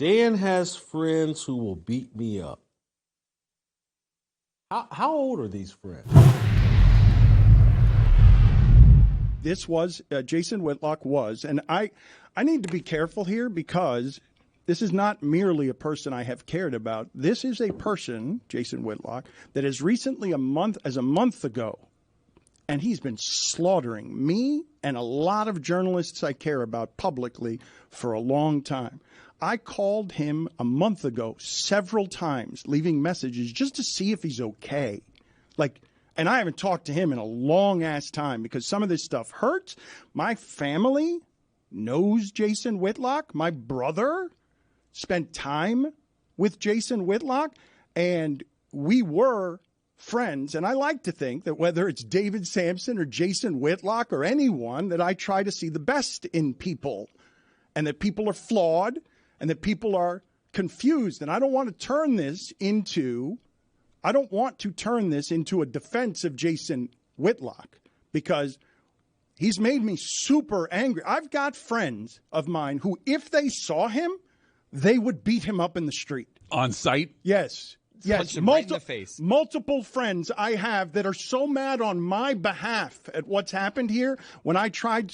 Dan has friends who will beat me up. How old are these friends? This was, Jason Whitlock was, and I need to be careful here because this is not merely a person I have cared about. This is a person, Jason Whitlock, that as recently a month ago, and he's been slaughtering me and a lot of journalists I care about publicly for a long time. I called him a month ago several times, leaving messages just to see if he's okay. And I haven't talked to him in a long-ass time because some of this stuff hurts. My family knows Jason Whitlock. My brother spent time with Jason Whitlock, and we were friends. And I like to think that whether it's David Sampson or Jason Whitlock or anyone, that I try to see the best in people and that people are flawed and that people are confused. And I don't want to turn this into a defense of Jason Whitlock because he's made me super angry. I've got friends of mine who, if they saw him, they would beat him up in the street. On sight? Yes. Punch him right in the face. Multiple friends I have that are so mad on my behalf at what's happened here when I tried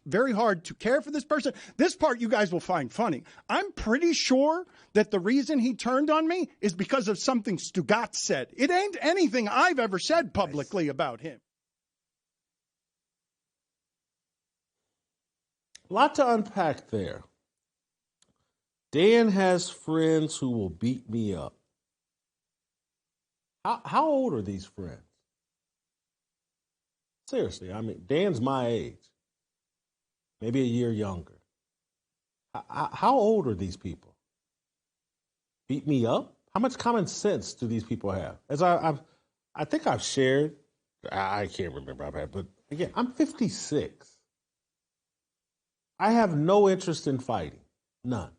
very hard to care for this person. This part you guys will find funny. I'm pretty sure that the reason he turned on me is because of something Stugat said. It ain't anything I've ever said publicly about him. A lot to unpack there. Dan has friends who will beat me up. How old are these friends? Seriously, I mean, Dan's my age, maybe a year younger. How old are these people? Beat me up? How much common sense do these people have? As I think I've shared, I can't remember, but again, I'm 56. I have no interest in fighting, none.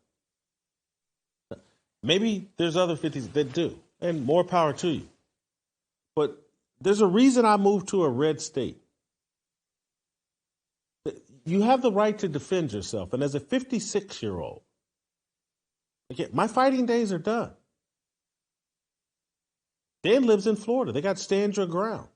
Maybe there's other 50s that do, and more power to you. But there's a reason I moved to a red state. You have the right to defend yourself. And as a 56-year-old, again, my fighting days are done. Dan lives in Florida. They got stand your ground.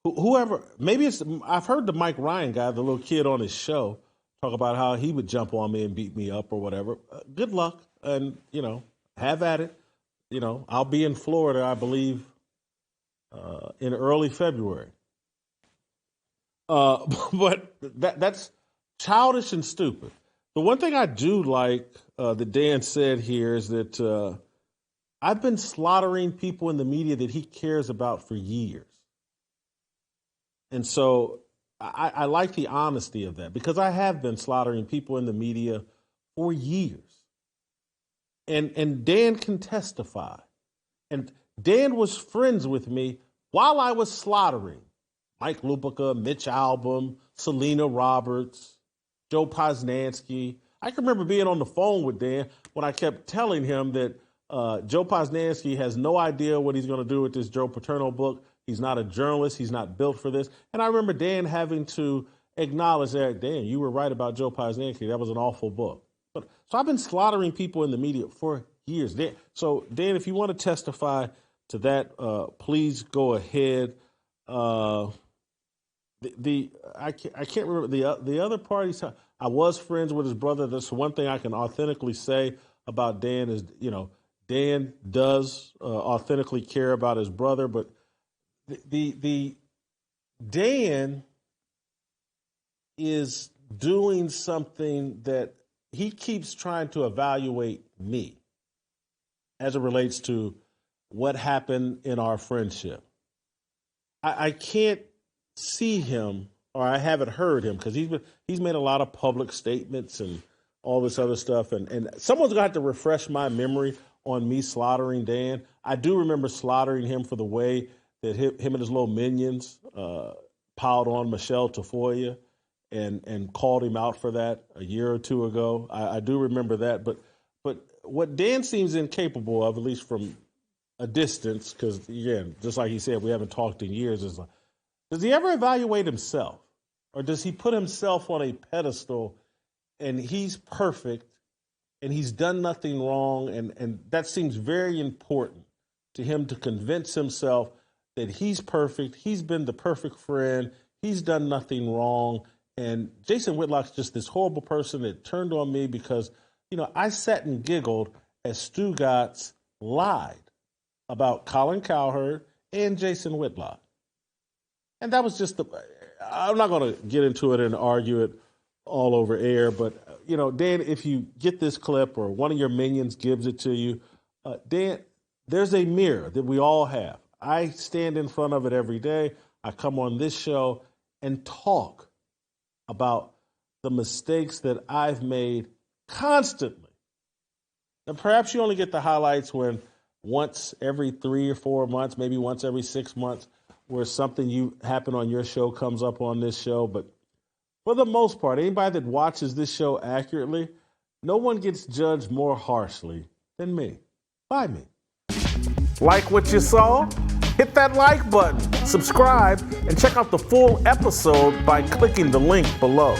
Whoever, maybe I've heard the Mike Ryan guy, the little kid on his show, talk about how he would jump on me and beat me up or whatever. Good luck. And, have at it. I'll be in Florida, I believe, in early February. But that's childish and stupid. The one thing I do like that Dan said here is that I've been slaughtering people in the media that he cares about for years. And so I like the honesty of that because I have been slaughtering people in the media for years. And Dan can testify. And Dan was friends with me while I was slaughtering Mike Lupica, Mitch Albom, Selena Roberts, Joe Posnanski. I can remember being on the phone with Dan when I kept telling him that Joe Posnanski has no idea what he's going to do with this Joe Paterno book. He's not a journalist. He's not built for this. And I remember Dan having to acknowledge that, Dan, you were right about Joe Posnanski. That was an awful book. So I've been slaughtering people in the media for years. So, Dan, if you want to testify to that, please go ahead. I can't remember the other parties. I was friends with his brother. That's one thing I can authentically say about Dan is, Dan does authentically care about his brother, but the Dan is doing something that he keeps trying to evaluate me as it relates to what happened in our friendship. I can't see him, or I haven't heard him, because he's made a lot of public statements and all this other stuff. And someone's going to have to refresh my memory on me slaughtering Dan. I do remember slaughtering him for the way that him and his little minions piled on Michelle Tafoya and called him out for that a year or two ago. I do remember that. But what Dan seems incapable of, at least from a distance, because, again, just like he said, we haven't talked in years, is like, does he ever evaluate himself? Or does he put himself on a pedestal and he's perfect, and he's done nothing wrong, and that seems very important to him to convince himself that he's perfect, he's been the perfect friend, he's done nothing wrong, and Jason Whitlock's just this horrible person that turned on me because, I sat and giggled as Stugotz lied about Colin Cowherd and Jason Whitlock. And that was just I'm not going to get into it and argue it all over air, but, Dan, if you get this clip or one of your minions gives it to you, Dan, there's a mirror that we all have. I stand in front of it every day. I come on this show and talk about the mistakes that I've made constantly. And perhaps you only get the highlights when once every 3 or 4 months, maybe once every 6 months, where something you happen on your show comes up on this show. But for the most part, anybody that watches this show accurately, no one gets judged more harshly than me, by me. Like what you saw? Hit that like button, subscribe, and check out the full episode by clicking the link below.